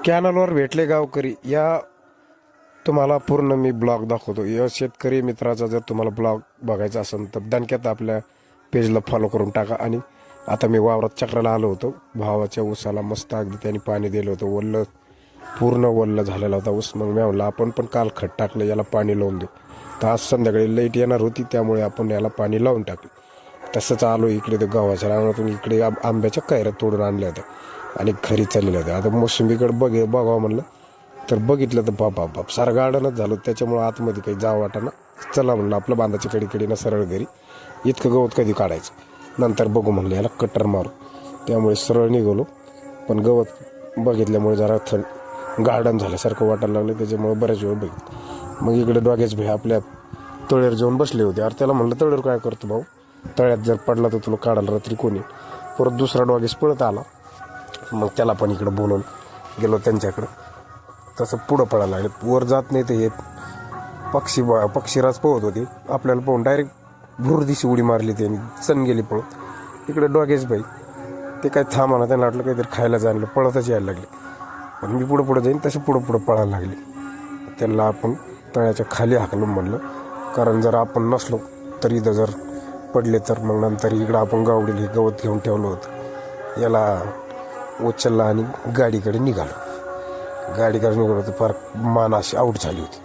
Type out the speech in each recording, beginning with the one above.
कॅनलवर भेटले गावकरी या तुम्हाला पूर्ण मी ब्लॉग दाखवतो. या शेतकरी मित्राचा जर तुम्हाला ब्लॉग बघायचा असेल तर दणक्यात आपल्या पेजला फॉलो करून टाका. आणि आता मी वावरात चक्राला आलो होतो. भावाच्या ऊसाला मस्त अगदी त्यांनी पाणी दिलं होतं. वल्ल पूर्ण वल्ल झालेला होता ऊस. मग मी म्हणलं आपण पण काल खत टाकलं, याला पाणी लावून देऊ. तर आज संध्याकाळी लाईट येणार होती, त्यामुळे आपण याला पाणी लावून टाकलं. तसंच आलो इकडे. ते गावाच्या रानातून इकडे आंब्याच्या कैऱ्या तोडून आणल्या होत्या आणि घरी चाललेल्या होत्या. आता मोसंबीकडे बघावं म्हणलं तर बघितलं तर बाप सारं गार्डनच झालं. त्याच्यामुळं आतमध्ये काही जावं वाटाना. चला म्हणलं आपलं बांधाच्या कडीकडीनं सरळ घरी. इतकं गवत कधी काढायचं, नंतर बघू म्हणलं, याला कट्टर मारू. त्यामुळे सरळ निघालो. पण गवत बघितल्यामुळे जरा गार्डन झाल्यासारखं वाटायला लागलं. त्याच्यामुळे बऱ्याच वेळ बघितलं. मग इकडे डॉगेच भाई आपल्या तळ्यावर जाऊन बसले होते. अरे त्याला म्हणलं तळ्यावर काय करतो भाऊ, तळ्यात जर पडला तर तुला काढायला रात्री कोणी. परत दुसरा डॉगेस पळत आला. मग त्याला पण इकडं बोलवून गेलो त्यांच्याकडं. तसं पुढं पडायला लागले. वर जात नाही. तर हे पक्षीराज पोहत होते. आपल्याला पाहून डायरेक्ट भुरदिशी उडी मारली त्यांनी. सन गेली पळत. इकडे डॉगेस भाई ते काय थांबा ना, त्यांना वाटलं काहीतरी खायला जाणलं, पळतच यायला लागले. पण मी पुढं जाईन तसे पुढं पळायला लागले. त्यांना आपण तळ्याच्या खाली हाकलून म्हणलं, कारण जर आपण नसलो तर इथं जर पडले तर मग नंतर इकडं आपण गावडील हे गवत घेऊन ठेवलं होतं. याला उचलला आणि गाडीकडे निघालो. गाडीकडे निघालो तर फार मान अशी आऊट झाली होती.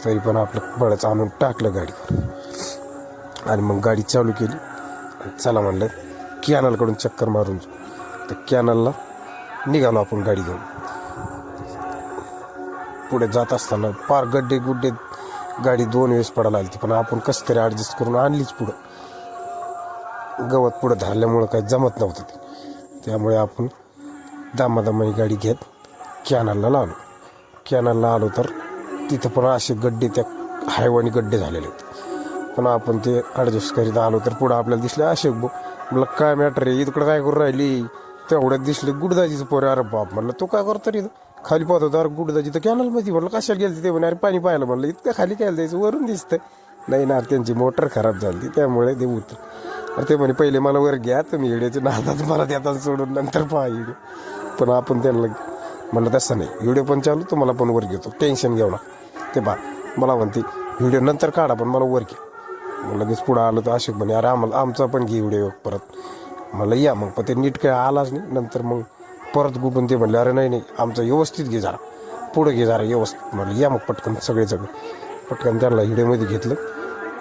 तरी पण आपलं बळच आणून टाकलं गाडीवर आणि मग गाडी चालू केली. चला म्हणलं कॅनलकडून चक्कर मारून तर कॅनलला निघालो आपण गाडी घेऊन. पुढे जात असताना फार गड्डे गुड्डे गाडी 2 वेळेस पडायला आली. पण आपण कसं तरी ॲडजस्ट करून आणलीच पुढं. गवत पुढं धरल्यामुळं काही जमत नव्हतं ते. त्यामुळे आपण दामादामाही गाडी घेत कॅनलला लावलो. कॅनलला आलो तर तिथं पण असे गड्डे, त्या हायवानी गड्डे झालेले होते. पण आपण ते ॲडजस्ट करीत आलो तर पुढं आपल्याला दिसले असे मला काय मॅटर आहे, इकडं काय करून राहिली. तेवढ्यात दिसले गुडदाजीचं पोरे. अरे बाप म्हणलं तू काय करतो रे. खाली पाहत होता. अरे गुडदाजी तर कॅनलमध्ये. म्हणलं कशाला गेलं ते म्हणे. अरे पाणी पाहायला. म्हणलं इतकं खाली काय द्यायचं, वरून दिसतं. नाही ना, त्यांची मोटर खराब झाली त्यामुळे ते उतर. अरे ते म्हणे पहिले मला वर घ्या, तुम्ही व्हिडिओच्या नादात मला त्यात सोडून नंतर पहा व्हिडिओ. पण आपण त्यांना म्हणलं तसं नाही, व्हिडिओ पण चालू, तुम्हाला पण वर घेतो, टेन्शन घेऊ ना. ते मला म्हणते व्हिडिओ नंतर काढा पण मला वर घे. मग लगेच पुढं आलं तर अशोक म्हणे अरे आमचा पण घे व्हिडिओ परत. मला या मग. पण ते नीट काय आलाच नाही. नंतर मग परत गुटून ते म्हणले अरे नाही आमचं व्यवस्थित घे जरा, पुढं घे जरा व्यवस्थित. म्हणलं या मग पटकन सगळे पटकन त्यांना व्हिडिओमध्ये घेतलं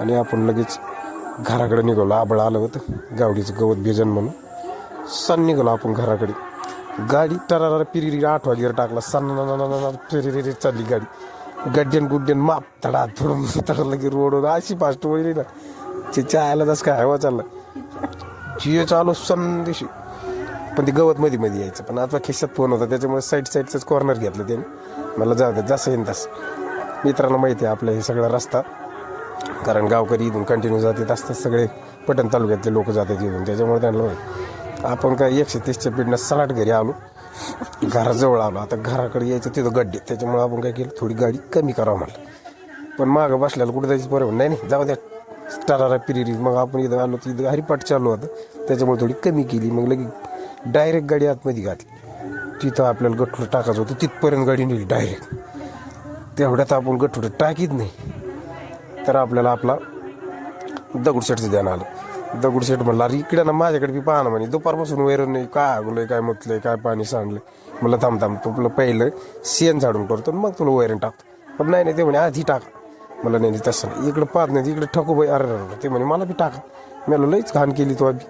आणि आपण लगेच घराकडे निघालो. आबळ आलं होतं, गावडीचं गवत भिजन म्हणून. सण निघालो आपण घराकडे. गाडी टरारा पिरिरी 8 वाजेवर टाकला. सण पिरिरी चालली गाडी. गड्ड्यान गुड्ड्यान माप तडा थोडं तडलं की रोडवर अशी फास्ट वळली ना. तिच्या आयला तसं काय हवा चाललं. जिओ चालू संदेशी. पण ते गवत मध्ये यायचं. पण आता खिशात फोन होता त्याच्यामुळे साईडचंच कॉर्नर घेतलं त्याने. मला जाऊ दे, जसं येईन तसं. मित्रांना माहिती आहे आपलं हे सगळा रस्ता, कारण गावकरी इथून कंटिन्यू जातात असतात. सगळे पटण तालुक्यातले लोक जातात इथून. त्याच्यामुळे त्यांना माहिती. आपण काय 130च्या पिढीनं सलाट घरी आलो, घराजवळ आलो. आता घराकडे यायचं तिथं गड्डे. त्याच्यामुळे आपण काय केलं, थोडी गाडी कमी करावं म्हणलं. पण मागं बसल्याला कुठं जायचं बरं नाही जाऊ द्या टरारा पिरिरी. मग आपण इथं आलो तर इथं हरिपाठ चालू होतं, त्याच्यामुळे थोडी कमी केली. मग लगेच डायरेक्ट गाडी आतमध्ये घातली. तिथं आपल्याला गठुडं टाकायचं होतं, तिथपर्यंत गाडी नेली डायरेक्ट. तेवढ्यात आपण गठुडं टाकीत नाही तर आपल्याला आपला दगडूशेठचं ध्यान आलं. दगडूशेठ म्हणला अरे इकडे ना माझ्याकडे बी पाहा ना म्हणे. दुपारपासून वैरण नाही, काय आगलोय, काय मुतलंय, काय पाणी सांडलंय. म्हणलं थांब तुला पहिलं शेण झाडून करतो मग तुला वैरण टाकतो. पण नाही ते म्हणे आधी टाका. मला नाही तसं नाही, इकडं पाहत नाही, इकडे ठकू बाई. अरे ते म्हणे मला बी टाका. मला लईच घाण केली तो आधी.